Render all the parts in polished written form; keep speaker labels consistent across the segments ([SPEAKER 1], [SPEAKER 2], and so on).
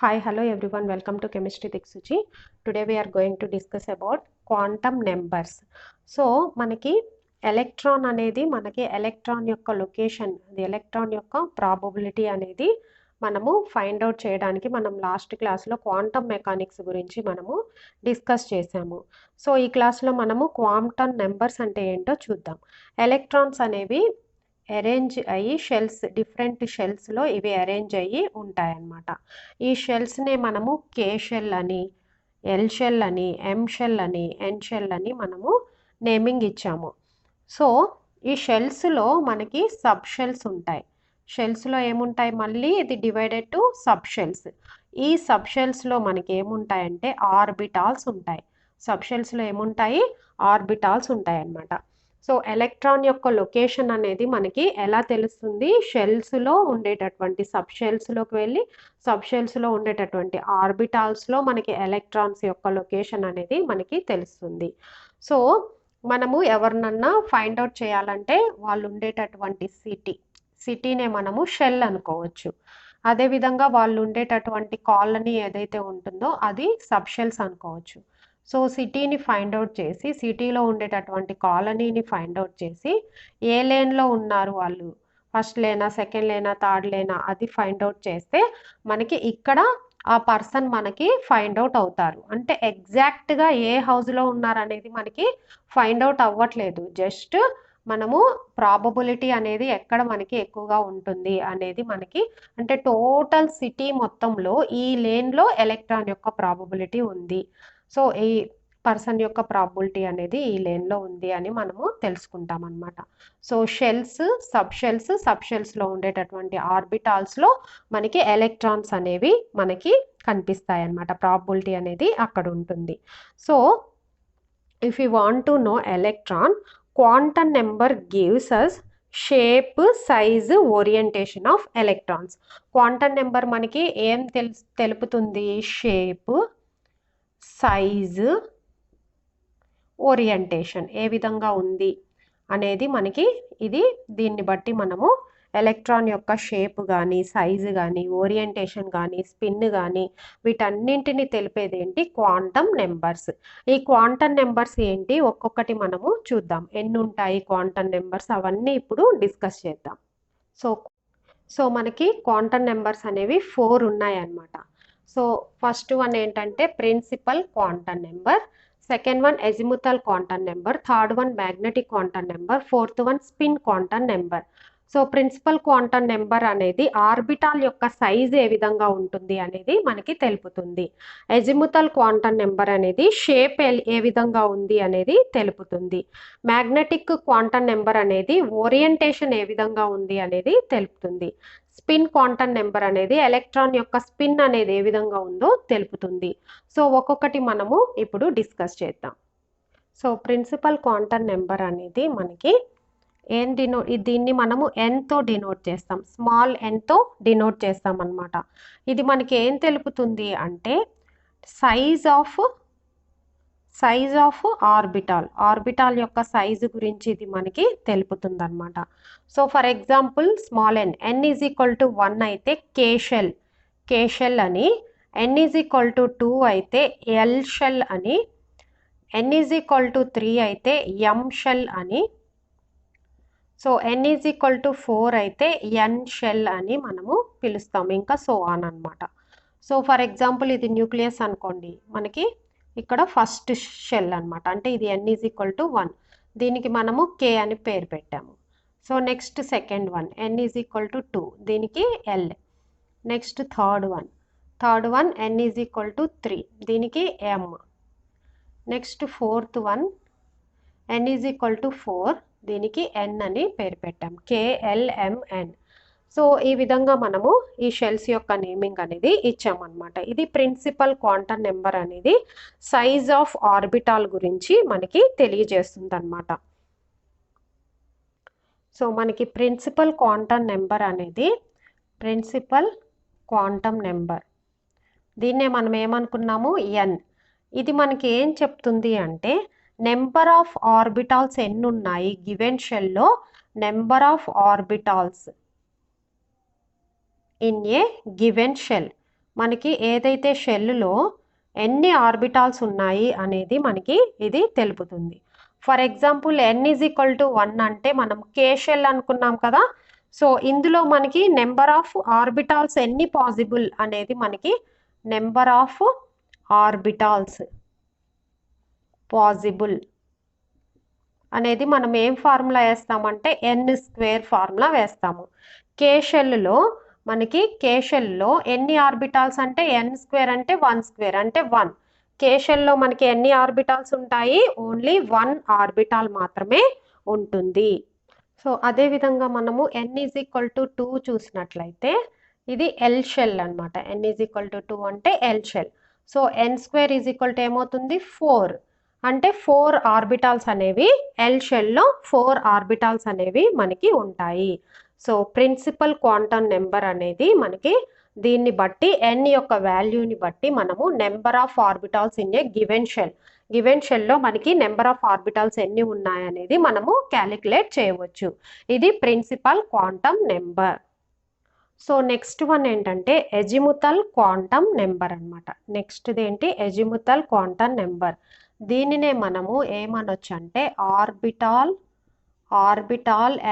[SPEAKER 1] Hi, hello everyone. Welcome to Chemistry Diksuchi. Today we are going to discuss about quantum numbers. So, మనకి electron అనేది మనకి electron యొక్క location, electron యొక్క probability అనేది మనము find out చేయడానికి మనం లాస్ట్ క్లాస్లో క్వాంటమ్ మెకానిక్స్ గురించి మనము డిస్కస్ చేసాము. సో ఈ క్లాస్లో మనము క్వాంటమ్ నెంబర్స్ అంటే ఏంటో చూద్దాం. ఎలక్ట్రాన్స్ అనేవి అరేంజ్ అయ్యి డిఫరెంట్ షెల్స్లో ఇవి అరేంజ్ అయ్యి ఉంటాయన్నమాట. ఈ షెల్స్నే మనము కే షెల్ అని, ఎల్ షెల్ అని, ఎం షెల్ అని, ఎన్ షెల్ అని మనము నేమింగ్ ఇచ్చాము. సో ఈ షెల్స్లో మనకి సబ్ షెల్స్ ఉంటాయి. షెల్స్లో ఏముంటాయి, మళ్ళీ ఇది డివైడెడ్ టు సబ్ షెల్స్. ఈ సబ్ షెల్స్లో మనకి ఏముంటాయంటే ఆర్బిటాల్స్ ఉంటాయి. సబ్ షెల్స్లో ఏముంటాయి, ఆర్బిటాల్స్ ఉంటాయి అన్నమాట. సో ఎలక్ట్రాన్ యొక్క లొకేషన్ అనేది మనకి ఎలా తెలుస్తుంది, షెల్స్లో ఉండేటటువంటి సబ్ షెల్స్లోకి వెళ్ళి సబ్ షెల్స్లో ఉండేటటువంటి ఆర్బిటాల్స్లో మనకి ఎలక్ట్రాన్స్ యొక్క లొకేషన్ అనేది మనకి తెలుస్తుంది. సో మనము ఎవరినన్నా ఫైండ్ అవుట్ చేయాలంటే వాళ్ళు ఉండేటటువంటి సిటీనే మనము షెల్ అనుకోవచ్చు. అదేవిధంగా వాళ్ళు ఉండేటటువంటి కాలనీ ఏదైతే ఉంటుందో అది సబ్ షెల్స్ అనుకోవచ్చు. సో సిటీని ఫైండ్ అవుట్ చేసి, సిటీలో ఉండేటటువంటి కాలనీని ఫైండ్ అవుట్ చేసి, ఏ లేన్లో ఉన్నారు వాళ్ళు, ఫస్ట్ లేనా, సెకండ్ లేనా, థర్డ్ లేనా, అది ఫైండ్ అవుట్ చేస్తే మనకి ఇక్కడ ఆ పర్సన్ మనకి ఫైండ్ అవుట్ అవుతారు. అంటే ఎగ్జాక్ట్గా ఏ హౌస్లో ఉన్నారనేది మనకి ఫైండ్ అవుట్ అవ్వట్లేదు. జస్ట్ మనము ప్రాబబిలిటీ అనేది ఎక్కడ మనకి ఎక్కువగా ఉంటుంది అనేది మనకి, అంటే టోటల్ సిటీ మొత్తంలో ఈ లేన్లో ఎలక్ట్రాన్ యొక్క ప్రాబబిలిటీ ఉంది, సో ఈ పర్సన్ యొక్క ప్రాబబిలిటీ అనేది ఈ లేన్లో ఉంది అని మనము తెలుసుకుంటాం అన్నమాట. సో షెల్స్, సబ్ షెల్స్లో ఉండేటటువంటి ఆర్బిటాల్స్లో మనకి ఎలక్ట్రాన్స్ అనేవి మనకి కనిపిస్తాయి అన్నమాట. ప్రాబబిలిటీ అనేది అక్కడ ఉంటుంది. So if you want to know electron, quantum number gives us shape, size, orientation of electrons. Quantum number మనకి ఏం తెలుపుతుంది, షేప్, సైజు, ఓరియంటేషన్ ఏ విధంగా ఉంది అనేది మనకి దీన్ని బట్టి మనము ఎలక్ట్రాన్ యొక్క షేప్ కానీ, సైజు కానీ, ఓరియంటేషన్ కానీ, స్పిన్ కానీ, వీటన్నింటిని తెలిపేది ఏంటి, క్వాంటమ్ నెంబర్స్. ఈ క్వాంటమ్ నెంబర్స్ ఏంటి ఒక్కొక్కటి మనము చూద్దాం. ఎన్ని ఉంటాయి క్వాంటమ్ నెంబర్స్, అవన్నీ ఇప్పుడు డిస్కస్ చేద్దాం. సో మనకి క్వాంటమ్ నెంబర్స్ అనేవి 4 ఉన్నాయి అన్నమాట. సో ఫస్ట్ వన్ ఏంటంటే principal quantum number, second one azimuthal quantum number, third one magnetic quantum number, fourth one spin quantum number. So principal quantum number అనేది orbital యొక్క సైజ్ ఏ విధంగా ఉంటుంది అనేది మనకి తెలుపుతుంది. ఎజిముథల్ క్వాంటమ్ నెంబర్ అనేది షేప్ ఏ విధంగా ఉంది అనేది తెలుపుతుంది. మ్యాగ్నెటిక్ క్వాంటమ్ నెంబర్ అనేది ఓరియంటేషన్ ఏ విధంగా ఉంది అనేది తెలుపుతుంది. స్పిన్ క్వాంటమ్ నెంబర్ అనేది ఎలక్ట్రాన్ యొక్క స్పిన్ అనేది ఏ విధంగా ఉందో తెలుపుతుంది. సో ఒక్కొక్కటి మనము ఇప్పుడు డిస్కస్ చేద్దాం. సో ప్రిన్సిపల్ క్వాంటమ్ నెంబర్ అనేది మనకి దీన్ని మనము ఎన్తో డినోట్ చేస్తాం, స్మాల్ ఎన్తో డినోట్ చేస్తాం అన్నమాట. ఇది మనకి ఏం తెలుపుతుంది అంటే సైజ్ ఆఫ్ ఆర్బిటాల్ యొక్క సైజు గురించి ఇది మనకి తెలుపుతుంది అనమాట. So for example small n is equal to 1 అయితే కే షెల్ అని, ఎన్ ఈజ్ ఈక్వల్ టు 2 అయితే ఎల్ షెల్ అని, ఎన్ ఈజ్ ఈక్వల్ టు 3 అయితే ఎం షెల్ అని, so n is equal to 4 అయితే ఎన్ షెల్ అని మనము పిలుస్తాం, ఇంకా సో ఆన్ అనమాట. సో ఫర్ ఎగ్జాంపుల్ ఇది న్యూక్లియస్ అనుకోండి, మనకి ఇక్కడ ఫస్ట్ షెల్ అనమాట, అంటే ఇది ఎన్ ఈజ్ ఈక్వల్ టు 1, దీనికి మనము కే అని పేరు పెట్టాము. So next second one n is equal to 2, దీనికి L. Next third one n is equal to 3, దీనికి M. Next fourth one n is equal to 4, దీనికి ఎన్ అని పేరు పెట్టాం, కేఎల్ఎంఎన్. సో ఈ విధంగా మనము ఈ షెల్స్ యొక్క నేమింగ్ అనేది ఇచ్చామన్నమాట. ఇది ప్రిన్సిపల్ క్వాంటమ్ నెంబర్ అనేది సైజ్ ఆఫ్ ఆర్బిటాల్ గురించి మనకి తెలియజేస్తుంది అన్నమాట. సో మనకి ప్రిన్సిపల్ క్వాంటమ్ నెంబర్ దీన్నే మనం ఏమనుకున్నాము, ఎన్. ఇది మనకి ఏం చెప్తుంది అంటే నెంబర్ ఆఫ్ ఆర్బిటాల్స్ ఎన్ని ఉన్నాయి గివెన్ షెల్లో, number of orbitals in a given shell. మనకి ఏదైతే షెల్లో ఎన్ని ఆర్బిటాల్స్ ఉన్నాయి అనేది మనకి ఇది తెలుపుతుంది. For example n is equal to 1 అంటే మనం కే షెల్ అనుకున్నాం కదా. సో ఇందులో మనకి నెంబర్ ఆఫ్ ఆర్బిటాల్స్ ఎన్ని పాసిబుల్ అనేది మనకి నెంబర్ ఆఫ్ ఆర్బిటాల్స్ పాసిబుల్ అనేది మనం ఏం ఫార్ములా వేస్తామంటే n² ఫార్ములా వేస్తాము. కే షెల్లో మనకి కే షెల్లో ఎన్ని ఆర్బిటాల్స్ అంటే n² అంటే 1² అంటే 1. కే షెల్లో మనకి ఎన్ని ఆర్బిటాల్స్ ఉంటాయి? ఓన్లీ 1 ఆర్బిటాల్ మాత్రమే ఉంటుంది. సో అదేవిధంగా మనము n ఈజ్ ఈక్వల్ టు 2 చూసినట్లయితే ఇది ఎల్ షెల్ అనమాట. n ఈజ్ ఈక్వల్ టు 2 అంటే L shell. So n² is equal to ఏమవుతుంది? 4 అంటే 4 ఆర్బిటాల్స్ అనేవి ఎల్ షెల్లో 4 ఆర్బిటాల్స్ అనేవి మనకి ఉంటాయి. సో ప్రిన్సిపల్ క్వాంటమ్ నెంబర్ అనేది మనకి దీన్ని బట్టి n యొక్క వాల్యూని బట్టి మనము number of orbitals in a given షెల్లో మనకి నెంబర్ ఆఫ్ ఆర్బిటాల్స్ ఎన్ని ఉన్నాయనేది మనము క్యాలిక్యులేట్ చేయవచ్చు. ఇది principal quantum number. So next one ఏంటంటే ఎజిముతల్ క్వాంటమ్ నెంబర్ అనమాట. నెక్స్ట్ది ఏంటి? Azimuthal quantum number. దీనినే మనము ఏమనొచ్చు అంటే orbital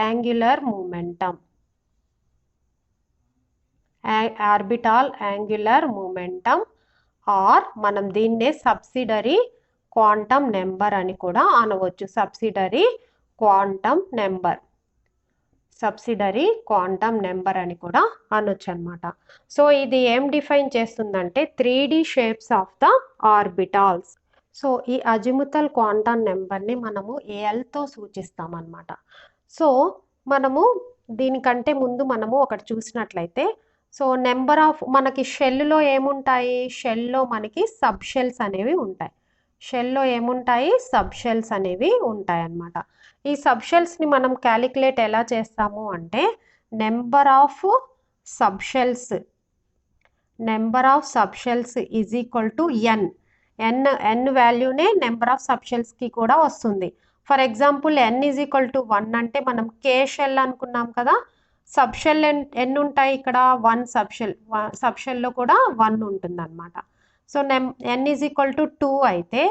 [SPEAKER 1] angular momentum. Orbital angular momentum or మనం దీన్నే సబ్సిడరీ క్వాంటమ్ నెంబర్ అని కూడా అనవచ్చు. సబ్సిడరీ క్వాంటమ్ నెంబర్ అని కూడా అనొచ్చు అనమాట. సో ఇది ఏం డిఫైన్ చేస్తుందంటే 3D shapes of the orbitals. So ఈ అజిముతల్ క్వాంటమ్ నెంబర్ని మనము ఏఎల్తో సూచిస్తామన్నమాట. సో మనము దీనికంటే ముందు మనము ఒకటి చూసినట్లయితే సో నెంబర్ ఆఫ్ మనకి షెల్లో ఏముంటాయి? షెల్లో మనకి సబ్ షెల్స్ అనేవి ఉంటాయి. షెల్లో ఏముంటాయి? సబ్ షెల్స్ అనేవి ఉంటాయి అన్నమాట. ఈ సబ్ షెల్స్ని మనం క్యాలిక్యులేట్ ఎలా చేస్తాము అంటే number of sub shells is equal to n వాల్యూనే నెంబర్ ఆఫ్ సబ్ షెల్స్కి కూడా వస్తుంది. For example n is equal to 1 అంటే మనం కే షెల్ అనుకున్నాం కదా. సబ్ షెల్ ఎన్ని ఉంటాయి ఇక్కడ? 1 సబ్ షెల్లో కూడా 1 ఉంటుంది అనమాట. So n is equal to 2 అయితే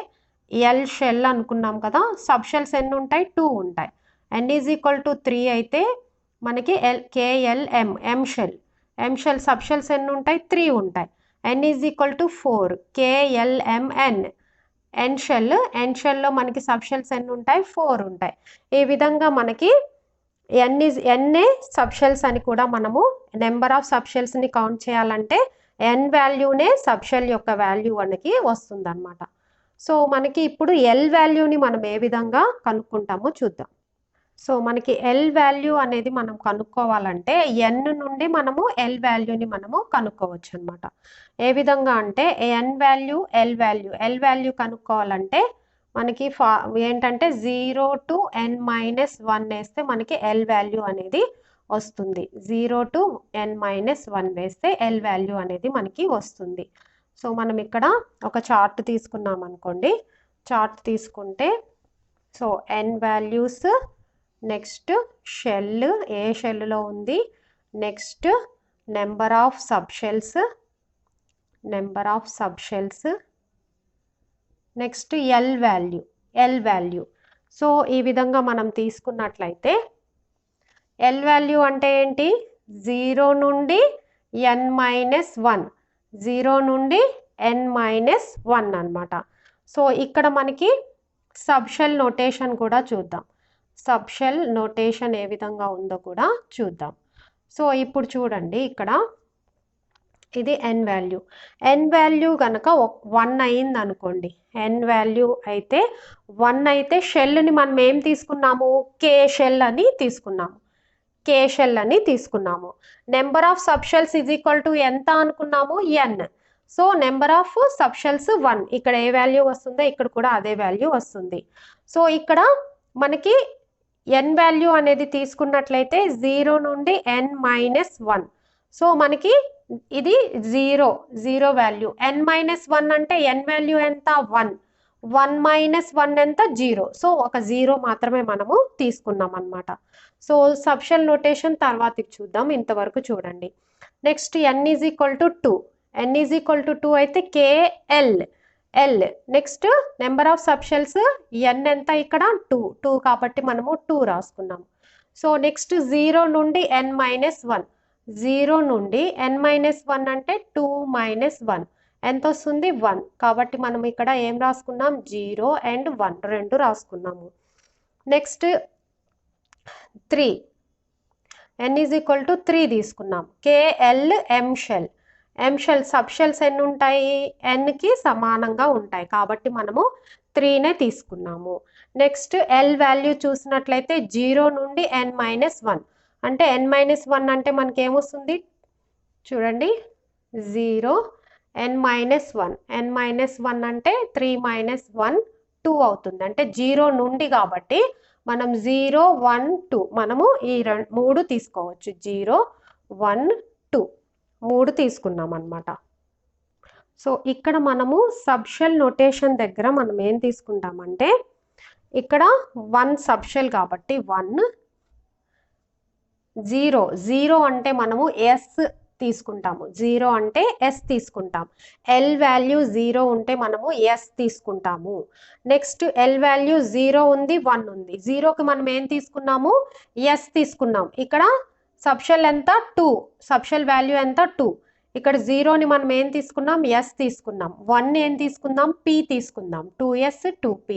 [SPEAKER 1] ఎల్ షెల్ అనుకున్నాం కదా. సబ్ షెల్స్ ఎన్ని ఉంటాయి? 2 ఉంటాయి. n ఈజ్ ఈక్వల్ టు 3 అయితే మనకి K L M M shell sub shells ఎన్ని ఉంటాయి? 3 ఉంటాయి. n is equal to 4 K L M N N షెల్లో మనకి సబ్ షెల్స్ ఎన్ని ఉంటాయి? 4 ఉంటాయి. ఈ విధంగా మనకి ఎన్ఏ సబ్ షెల్స్ అని కూడా మనము నెంబర్ ఆఫ్ సబ్ షెల్స్ని కౌంట్ చేయాలంటే n వాల్యూనే సబ్ షెల్ యొక్క వాల్యూ మనకి వస్తుంది అనమాట. సో మనకి ఇప్పుడు ఎల్ వాల్యూని మనం ఏ విధంగా కనుక్కుంటామో చూద్దాం. సో మనకి ఎల్ వాల్యూ అనేది మనం కనుక్కోవాలంటే n నుండి మనము ఎల్ వాల్యూని మనము కనుక్కోవచ్చు అనమాట. ఏ విధంగా అంటే ఎల్ వాల్యూ కనుక్కోవాలంటే మనకి ఏంటంటే 0 to n-1 వేస్తే మనకి ఎల్ వాల్యూ అనేది వస్తుంది. 0 to n-1 వేస్తే ఎల్ వాల్యూ అనేది మనకి వస్తుంది. సో మనం ఇక్కడ ఒక చార్ట్ తీసుకున్నాం అనుకోండి. చార్ట్ తీసుకుంటే so n values, next shell ఏ షెల్లో ఉంది, next number of sub shells, next L value. So ఈ విధంగా మనం తీసుకున్నట్లయితే ఎల్ వాల్యూ అంటే ఏంటి? 0 నుండి n-1 అనమాట. సో ఇక్కడ మనకి సబ్ షెల్ నోటేషన్ కూడా చూద్దాం. సబ్ షెల్ నోటేషన్ ఏ విధంగా ఉందో కూడా చూద్దాం. సో ఇప్పుడు చూడండి ఇక్కడ ఇది n వాల్యూ కనుక 1 అయింది అనుకోండి. n వాల్యూ అయితే 1 అయితే షెల్ని మనం ఏం తీసుకున్నాము? కే షెల్ అని తీసుకున్నాము. Number of sub shells is equal to ఎంత అనుకున్నాము? n. So number of sub shells 1. ఇక్కడ ఏ వాల్యూ వస్తుందో ఇక్కడ కూడా అదే వాల్యూ వస్తుంది. సో ఇక్కడ మనకి n వాల్యూ అనేది తీసుకున్నట్లయితే 0 నుండి n-1. సో మనకి ఇది 0 వాల్యూ. n-1 అంటే n వాల్యూ ఎంత? 1. 1-1 ఎంత? 0. సో ఒక 0 మాత్రమే మనము తీసుకున్నాం అన్నమాట. సో సబ్ షెల్ నోటేషన్ తర్వాత చూద్దాం. ఇంతవరకు చూడండి. Next n is equal to 2. n is equal to 2 అయితే KL L. Next number of subshells n ఎంత ఇక్కడ 2 కాబట్టి మనము 2 రాసుకున్నాము. సో నెక్స్ట్ 0 నుండి n-1, 0 నుండి n-1 అంటే 2 - 1 ఎంత వస్తుంది 1. కాబట్టి మనం ఇక్కడ ఏం రాసుకున్నాం 0 అండ్ 1 రెండు రాసుకున్నాము. Next 3, n is equal to 3 తీసుకున్నాం. KL M shell, M shell sub shells ఎన్ని ఉంటాయి nకి సమానంగా ఉంటాయి కాబట్టి మనము 3నే తీసుకున్నాము. నెక్స్ట్ L వాల్యూ చూసినట్లయితే 0 నుండి n-1 అంటే n-1 అంటే మనకి ఏమొస్తుంది చూడండి 0 n-1, n-1 అంటే 3 - 1 2 అవుతుంది. అంటే 0 నుండి కాబట్టి మనం 0 1 2 మనము ఈ 3 తీసుకోవచ్చు. 0 1 2 3 తీసుకున్నాం అన్నమాట. సో ఇక్కడ మనము సబ్షెల్ నొటేషన్ దగ్గర మనం ఏం తీసుకుంటామంటే ఇక్కడ 1 సబ్షెల్ కాబట్టి 1 0 0 అంటే మనము S తీసుకుంటాము. 0 అంటే S తీసుకుంటాం. L వాల్యూ 0 ఉంటే మనము S తీసుకుంటాము. నెక్స్ట్ L వాల్యూ 0 ఉంది 1 ఉంది. 0కి మనం ఏం తీసుకున్నాము S తీసుకున్నాం. ఇక్కడ సబ్షెల్ ఎంత 2, సబ్షెల్ వాల్యూ ఎంత 2. ఇక్కడ 0ని మనం ఏం తీసుకున్నాం S తీసుకున్నాం. 1 ఏం తీసుకుందాం P తీసుకుందాం. 2S 2P.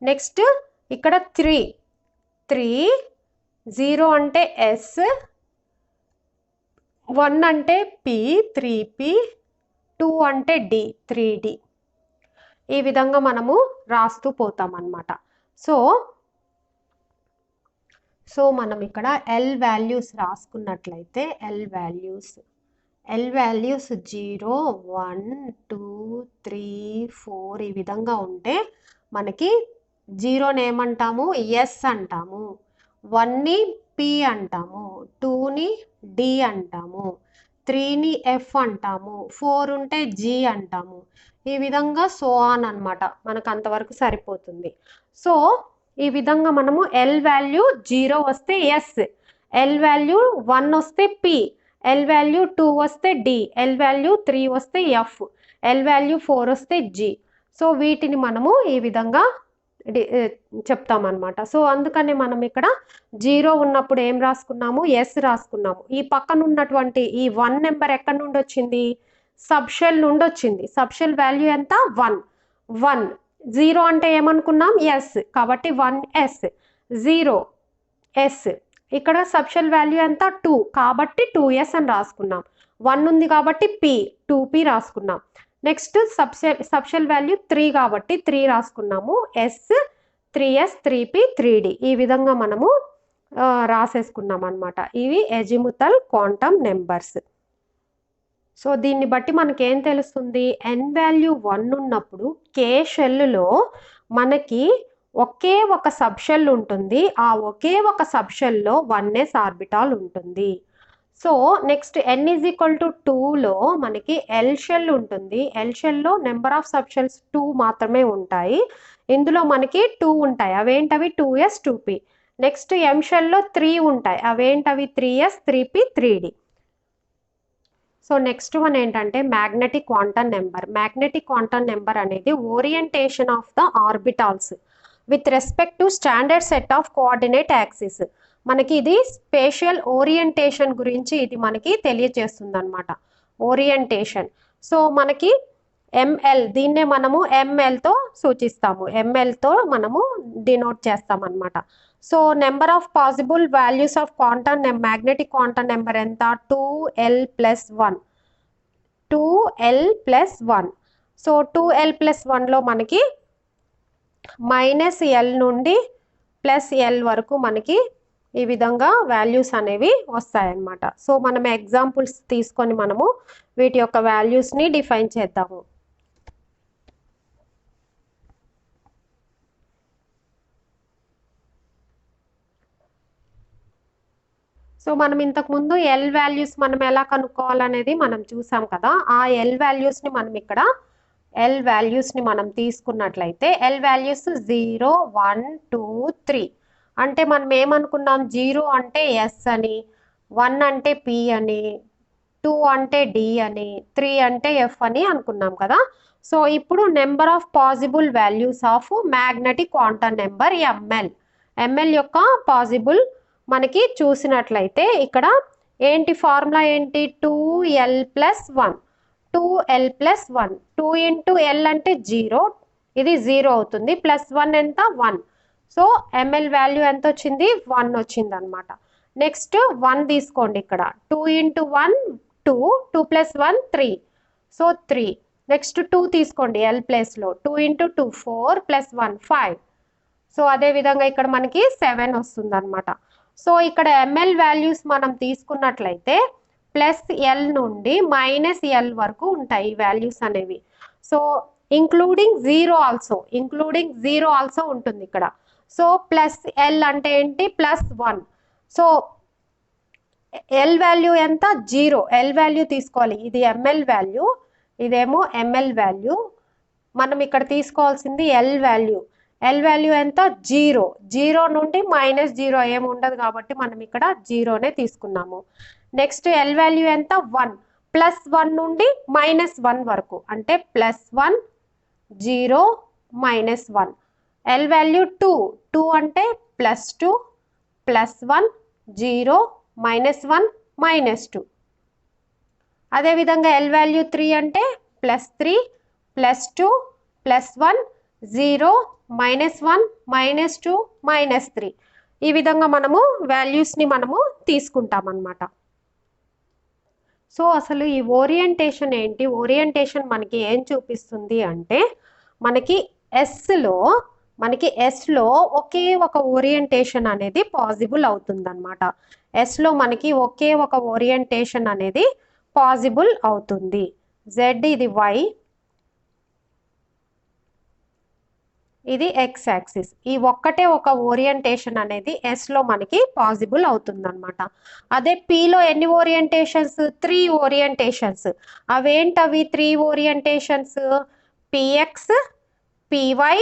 [SPEAKER 1] నెక్స్ట్ ఇక్కడ 3 0 అంటే S, 1 అంటే P 3P, 2 అంటే D 3D. ఈ విధంగా మనము రాస్తూ పోతాం అన్నమాట. సో మనం ఇక్కడ L వాల్యూస్ రాసుకున్నట్లయితే L వాల్యూస్ 0 1 2 3 4 ఈ విధంగా ఉంటే మనకి 0ని ఏమంటాము S అంటాము, 1ని P అంటాము, 2ని D అంటాము, 3ని F అంటాము, 4 ఉంటే G అంటాము. ఈ విధంగా సో ఆన్ అన్నమాట. మనకు అంతవరకు సరిపోతుంది. సో ఈ విధంగా మనము L వాల్యూ 0 వస్తే S, L వాల్యూ 1 వస్తే P, L వాల్యూ 2 వస్తే D, L వాల్యూ 3 వస్తే F, L వాల్యూ 4 వస్తే G. సో వీటిని మనము ఈ విధంగా చెప్తామన్నమాట. సో అందుకని మనం ఇక్కడ 0 ఉన్నప్పుడు ఏం రాసుకున్నాము S రాసుకున్నాము. ఈ పక్కన ఉన్నటువంటి ఈ 1 నెంబర్ ఎక్కడి నుండి వచ్చింది సబ్షెల్ నుండి వచ్చింది. సబ్షెల్ వాల్యూ ఎంత 1. 0 అంటే ఏమనుకున్నాం S కాబట్టి 1S 0S. ఇక్కడ సబ్షెల్ వాల్యూ ఎంత 2 కాబట్టి 2S అని రాసుకున్నాం. 1 ఉంది కాబట్టి P 2P రాసుకున్నాం. నెక్స్ట్ సబ్షెల్ వాల్యూ 3 కాబట్టి 3 రాసుకున్నాము. S 3S 3P 3D. ఈ విధంగా మనము రాసేసుకున్నాం అన్నమాట. ఇవి ఎజిముతల్ క్వాంటమ్ నెంబర్స్. సో దీన్ని బట్టి మనకి ఏం తెలుస్తుంది n వాల్యూ 1 ఉన్నప్పుడు K షెల్లో మనకి ఒకే ఒక సబ్షెల్ ఉంటుంది. ఆ ఒకే ఒక సబ్షెల్లో 1s ఆర్బిటాల్ ఉంటుంది. So next n is equal to 2లో మనకి L షెల్ ఉంటుంది. L షెల్లో నెంబర్ ఆఫ్ సబ్షెల్స్ 2 మాత్రమే ఉంటాయి. ఇందులో మనకి 2 ఉంటాయి. అవేంటవి 2S 2P. నెక్స్ట్ M షెల్లో 3 ఉంటాయి. అవేంటవి 3S 3P 3D. So next one ఏంటంటే magnetic quantum number. Magnetic quantum number అనేది orientation of the orbitals with respect to standard set of coordinate axis. మనకి ఇది స్పేషియల్ ఓరియంటేషన్ గురించి ఇది మనకి తెలియజేస్తుంది అనమాట. ఓరియంటేషన్. సో మనకి ML దీన్నే మనము MLతో సూచిస్తాము. MLతో మనము డినోట్ చేస్తాం అనమాట. So number of possible values of quantum magnetic quantum number ఎంత 2L+1. 2L+1. సో 2L+1లో మనకి -L నుండి +L వరకు మనకి ఈ విధంగా వాల్యూస్ అనేవి వస్తాయన్నమాట. సో మనం ఎగ్జాంపుల్స్ తీసుకొని మనము వీటి యొక్క వాల్యూస్ని డిఫైన్ చేద్దాము. సో మనం ఇంతకుముందు L వాల్యూస్ మనం ఎలా కనుక్కోవాలనేది మనం చూసాం కదా. ఆ L వాల్యూస్ని మనం ఇక్కడ L వాల్యూస్ని మనం తీసుకున్నట్లయితే L వాల్యూస్ 0 1 2 3 అంటే మనం ఏమనుకున్నాం 0 అంటే S అని, 1 అంటే P అని, 2 అంటే D అని, 3 అంటే F అని అనుకున్నాం కదా. సో ఇప్పుడు number of possible values of magnetic quantum number ML యొక్క పాసిబుల్ మనకి చూసినట్లయితే ఇక్కడ ఏంటి ఫార్ములా ఏంటి, 2l+1 2l+1 2 ఇంటూ ఎల్ అంటే 0, ఇది 0 అవుతుంది, +1 ఎంత 1. సో ఎంఎల్ వాల్యూ ఎంత వచ్చింది 1 వచ్చింది అనమాట. నెక్స్ట్ 1 తీసుకోండి, ఇక్కడ 2 ఇంటూ 1 2, 2 + 1 3, సో 3. నెక్స్ట్ 2 తీసుకోండి ఎల్ ప్లేస్లో, 2 ఇంటూ 2 4 + 1 5. సో అదేవిధంగా ఇక్కడ మనకి 7 వస్తుంది అనమాట. సో ఇక్కడ ఎంఎల్ వాల్యూస్ మనం తీసుకున్నట్లయితే +L నుండి -L వరకు ఉంటాయి ఈ వాల్యూస్ అనేవి. సో ఇంక్లూడింగ్ జీరో ఆల్సో ఉంటుంది ఇక్కడ. సో +L అంటే ఏంటి +1. సో ఎల్ వాల్యూ ఎంత 0, ఎల్ వాల్యూ తీసుకోవాలి, ఇది ఎంఎల్ వాల్యూ, ఇదేమో ఎంఎల్ వాల్యూ. మనం ఇక్కడ తీసుకోవాల్సింది ఎల్ వాల్యూ ఎంత 0 నుండి -0 ఏమి ఉండదు కాబట్టి మనం ఇక్కడ 0నే తీసుకున్నాము. నెక్స్ట్ ఎల్ వాల్యూ ఎంత 1, +1 నుండి -1 వరకు అంటే +1 0 -1. ఎల్ వాల్యూ 2 అంటే +2 +1 0 -1 -2. అదేవిధంగా ఎల్ వాల్యూ 3 అంటే +3 +2 +1 0 -1 -2 -3. ఈ విధంగా మనము వాల్యూస్ని మనము తీసుకుంటాం అన్నమాట. సో అసలు ఈ ఓరియంటేషన్ ఏంటి, ఓరియంటేషన్ మనకి ఏం చూపిస్తుంది అంటే మనకి ఎస్లో ఒకే ఒక ఓరియంటేషన్ అనేది పాసిబుల్ అవుతుందన్నమాట. ఎస్లో మనకి ఒకే ఒక ఓరియంటేషన్ అనేది పాసిబుల్ అవుతుంది. జెడ్ ఇది వై, ఇది ఎక్స్ యాక్సిస్, ఈ ఒక్కటే ఒక ఓరియంటేషన్ అనేది ఎస్లో మనకి పాసిబుల్ అవుతుందన్నమాట. అదే పిలో ఎన్ని ఓరియంటేషన్స్, 3 ఓరియంటేషన్స్. అవేంటవి 3 orientations, p x p y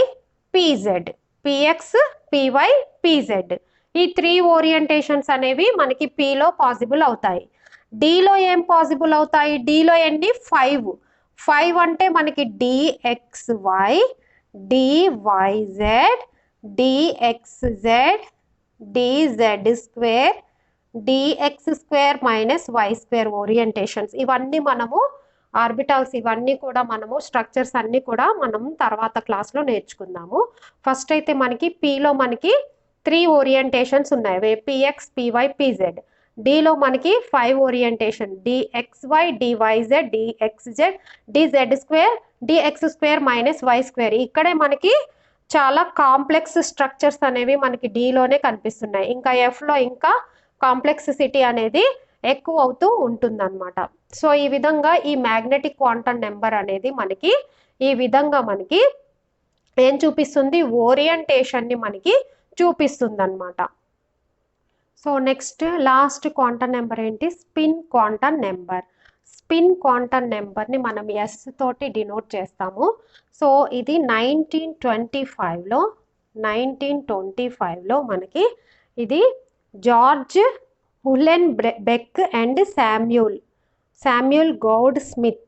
[SPEAKER 1] p z, p x p y p z. ఈ 3 ఓరియంటేషన్స్ అనేవి మనకి పిలో పాసిబుల్ అవుతాయి. డిలో ఏం పాసిబుల్ అవుతాయి, డిలో ఎన్ని 5 అంటే మనకి DXY dyz dxz dz² dx² - y² orientations. ఇవన్నీ మనము ఆర్బిటాల్స్, ఇవన్నీ కూడా మనము స్ట్రక్చర్స్ అన్నీ కూడా మనం తర్వాత క్లాస్లో నేర్చుకుందాము. ఫస్ట్ అయితే మనకి పిలో మనకి 3 ఓరియంటేషన్స్ ఉన్నాయి, పిఎక్స్ పివై పిజెడ్. డిలో మనకి 5 orientation, dxy dyz dxz dz² dx² - y². ఇక్కడే మనకి చాలా కాంప్లెక్స్ స్ట్రక్చర్స్ అనేవి మనకి డిలోనే కనిపిస్తున్నాయి. ఇంకా ఎఫ్లో ఇంకా కాంప్లెక్సిటీ అనేది ఎక్కువ అవుతూ ఉంటుందన్నమాట. సో ఈ విధంగా ఈ మ్యాగ్నెటిక్ క్వాంటం నెంబర్ అనేది మనకి ఈ విధంగా మనకి ఏం చూపిస్తుంది, ఓరియంటేషన్ని మనకి చూపిస్తుంది అన్నమాట. So next last quantum number ఏంటి, స్పిన్ క్వాంటం నెంబర్. స్పిన్ క్వాంటం నెంబర్ని మనం ఎస్ తోటి డినోట్ చేస్తాము. సో ఇది 1925లో మనకి ఇది George Uhlenbeck and Samuel Goudsmit,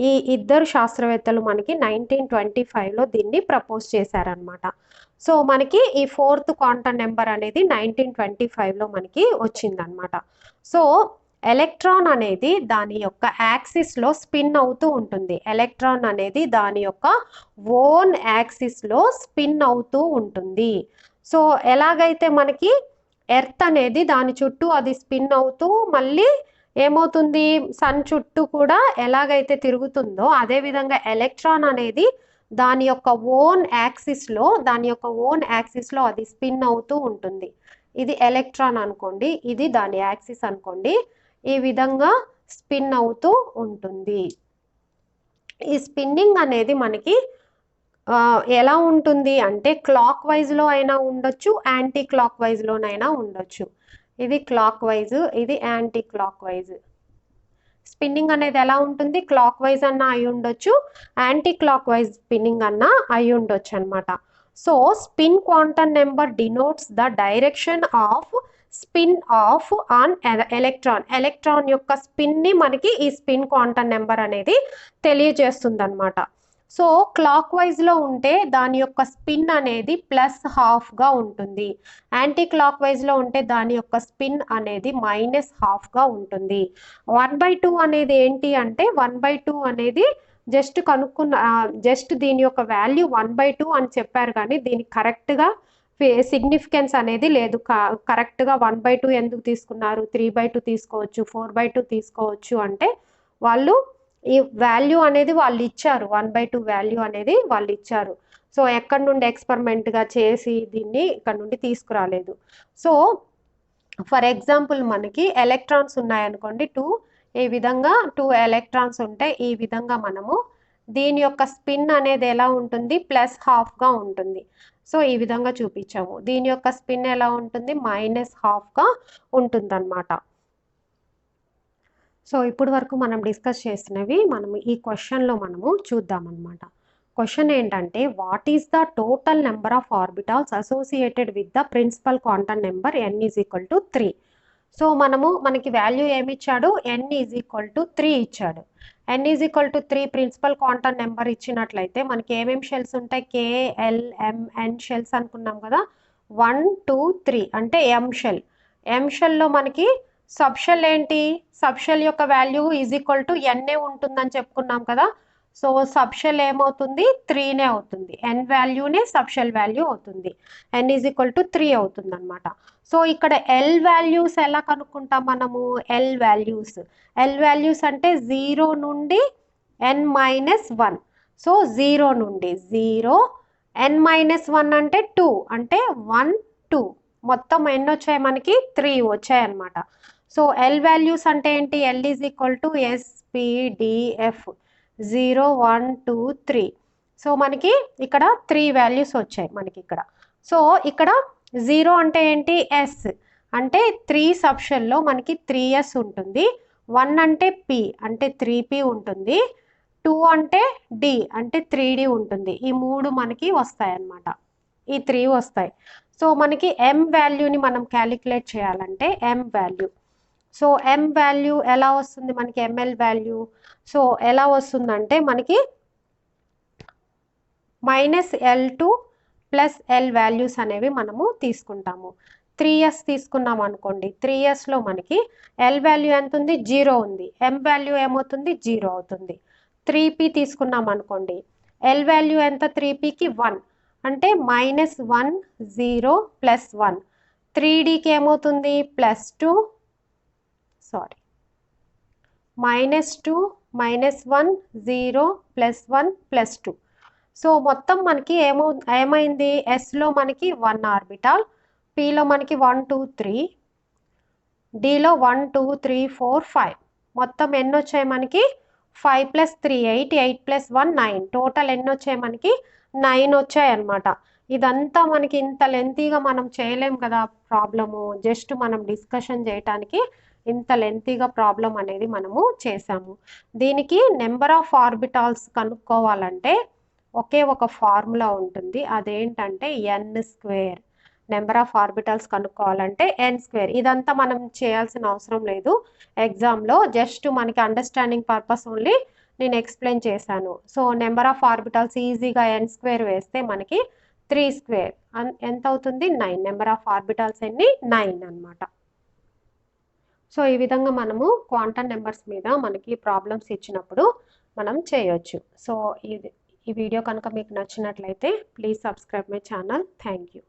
[SPEAKER 1] ఈ ఇద్దరు శాస్త్రవేత్తలు మనకి 1925లో దీన్ని ప్రపోజ్ చేశారనమాట. సో మనకి ఈ 4th క్వాంటం నెంబర్ అనేది 1925లో మనకి వచ్చిందనమాట. సో ఎలక్ట్రాన్ అనేది దాని యొక్క యాక్సిస్లో స్పిన్ అవుతూ ఉంటుంది. ఎలక్ట్రాన్ అనేది దాని యొక్క ఓన్ యాక్సిస్లో స్పిన్ అవుతూ ఉంటుంది. సో ఎలాగైతే మనకి ఎర్త్ అనేది దాని చుట్టూ అది స్పిన్ అవుతూ మళ్ళీ ఏమవుతుంది, సన్ చుట్టూ కూడా ఎలాగైతే తిరుగుతుందో అదేవిధంగా ఎలక్ట్రాన్ అనేది దాని యొక్క ఓన్ యాక్సిస్లో అది స్పిన్ అవుతూ ఉంటుంది. ఇది ఎలక్ట్రాన్ అనుకోండి, ఇది దాని యాక్సిస్ అనుకోండి, ఈ విధంగా స్పిన్ అవుతూ ఉంటుంది. ఈ స్పిన్నింగ్ అనేది మనకి ఎలా ఉంటుంది అంటే క్లాక్ వైజ్లో అయినా ఉండొచ్చు, యాంటీ క్లాక్ వైజ్లోనైనా ఉండొచ్చు. ఇది క్లాక్ వైజ్, ఇది యాంటీ క్లాక్ వైజ్. స్పిన్నింగ్ అనేది ఎలా ఉంటుంది, క్లాక్ వైజ్ అన్నా అయి ఉండొచ్చు, యాంటీ క్లాక్ వైజ్ స్పిన్నింగ్ అన్నా అయి ఉండొచ్చు అనమాట. So spin quantum number denotes the direction of spin off on electron యొక్క స్పిన్ని మనకి ఈ స్పిన్ క్వాంటమ్ నెంబర్ అనేది తెలియజేస్తుంది అనమాట. సో క్లాక్ వైజ్లో ఉంటే దాని యొక్క స్పిన్ అనేది +12గా ఉంటుంది. యాంటీ క్లాక్ వైజ్లో ఉంటే దాని యొక్క స్పిన్ అనేది -12గా ఉంటుంది. 1/2 అనేది ఏంటి అంటే 1/2 అనేది జస్ట్ జస్ట్ దీని యొక్క వాల్యూ 1/2 అని చెప్పారు, కానీ దీనికి కరెక్ట్గా సిగ్నిఫికెన్స్ అనేది లేదు. కరెక్ట్గా 1/2 ఎందుకు తీసుకున్నారు, 3/2 తీసుకోవచ్చు, 4/2 తీసుకోవచ్చు అంటే వాళ్ళు ఈ వాల్యూ అనేది వాళ్ళు ఇచ్చారు, 1/2 వాల్యూ అనేది వాళ్ళు ఇచ్చారు. సో ఎక్కడి నుండి ఎక్స్పెరిమెంట్గా చేసి దీన్ని ఇక్కడ నుండి తీసుకురాలేదు. సో ఫర్ ఎగ్జాంపుల్ మనకి ఎలక్ట్రాన్స్ ఉన్నాయనుకోండి, ఈ విధంగా 2 ఎలక్ట్రాన్స్ ఉంటే ఈ విధంగా మనము దీని యొక్క స్పిన్ అనేది ఎలా ఉంటుంది, +12గా ఉంటుంది. సో ఈ విధంగా చూపించాము. దీని యొక్క స్పిన్ ఎలా ఉంటుంది, -12గా ఉంటుంది అన్నమాట. సో ఇప్పుడు వరకు మనం డిస్కస్ చేసినవి మనము ఈ క్వశ్చన్లో మనము చూద్దామన్నమాట. క్వశ్చన్ ఏంటంటే what is the total number of orbitals associated with the principal quantum number n = 3. So మనకి వాల్యూ ఏమి ఇచ్చాడు, n = 3 ఇచ్చాడు. n = 3 ప్రిన్సిపల్ క్వాంటమ్ నెంబర్ ఇచ్చినట్లయితే మనకి ఏమేమి షెల్స్ ఉంటాయి, k, l, m, n shells అనుకున్నాం కదా. 1, 2, 3 అంటే m షెల్. m షెల్లో మనకి సబ్ షెల్ ఏంటి, సబ్ షెల్ యొక్క వాల్యూ n ఉంటుందని చెప్పుకున్నాం కదా. సో సబ్ షెల్ ఏమవుతుంది, 3నే అవుతుంది. n వాల్యూనే సబ్ షెల్ వాల్యూ అవుతుంది. n = 3 అవుతుంది అనమాట. సో ఇక్కడ l వాల్యూస్ ఎలా కనుక్కుంటాం మనము, l వాల్యూస్ అంటే 0 నుండి n-1. సో 0 నుండి 0, n-1 అంటే 2, అంటే 1, 2 మొత్తం ఎన్ని వచ్చాయి మనకి, 3 వచ్చాయి అనమాట. సో l వాల్యూస్ అంటే ఏంటి, l = SPDF 0, 1, 2, 3. సో మనకి ఇక్కడ 3 వాల్యూస్ వచ్చాయి మనకి ఇక్కడ. సో ఇక్కడ 0 అంటే ఏంటి, S అంటే 3 సబ్ షెల్లో మనకి 3S ఉంటుంది. 1 అంటే P అంటే 3P ఉంటుంది. 2 అంటే D అంటే 3D ఉంటుంది. ఈ 3 మనకి వస్తాయి అన్నమాట, ఈ 3 వస్తాయి. సో మనకి m వాల్యూని మనం క్యాలిక్యులేట్ చేయాలంటే m value. So m value ఎలా వస్తుంది మనకి, ml వాల్యూ. సో ఎలా వస్తుందంటే మనకి -L2 + L వాల్యూస్ అనేవి మనము తీసుకుంటాము. 3S తీసుకున్నాం అనుకోండి, 3Sలో మనకి L వాల్యూ ఎంత ఉంది, 0 ఉంది. m వాల్యూ ఏమవుతుంది, 0 అవుతుంది. 3P తీసుకున్నాం అనుకోండి, L వాల్యూ ఎంత, 3Pకి 1 అంటే -1, 0 + 1. 3Dకి ఏమవుతుంది, +2, సారీ -2, -1, 0 + 1 + 2. సో మొత్తం మనకి ఏమైంది, ఎస్లో మనకి 1 ఆర్బిటాల్, పిలో మనకి 1, 2, 3, డిలో 1, 2, 3, 4, 5. మొత్తం ఎన్ని వచ్చాయి మనకి, 5 + 3 8, 8 + 1 9. టోటల్ ఎన్ని వచ్చాయి మనకి, 9 వచ్చాయి అన్నమాట. ఇదంతా మనకి ఇంత లెంతీగా మనం చేయలేం కదా ప్రాబ్లము, జస్ట్ మనం డిస్కషన్ చేయటానికి ఇంత లెంతీగా ప్రాబ్లం అనేది మనము చేసాము. దీనికి నెంబర్ ఆఫ్ ఆర్బిటాల్స్ కనుక్కోవాలంటే ఒకే ఒక ఫార్ములా ఉంటుంది, అదేంటంటే n². నెంబర్ ఆఫ్ ఆర్బిటల్స్ కనుక్కోవాలంటే n². ఇదంతా మనం చేయాల్సిన అవసరం లేదు ఎగ్జామ్లో, జస్ట్ మనకి అండర్స్టాండింగ్ పర్పస్ ఓన్లీ నేను ఎక్స్ప్లెయిన్ చేశాను. సో నెంబర్ ఆఫ్ ఆర్బిటల్స్ ఈజీగా n² వేస్తే మనకి 3² ఎంత అవుతుంది, 9. నెంబర్ ఆఫ్ ఆర్బిటల్స్ ఎన్ని, 9 అన్నమాట. సో ఈ విధంగా మనము క్వాంటమ్ నెంబర్స్ మీద మనకి ప్రాబ్లమ్స్ ఇచ్చినప్పుడు మనం చేయొచ్చు. సో ఈ వీడియో కనుక మీకు నచ్చినట్లయితే please subscribe my channel. Thank you.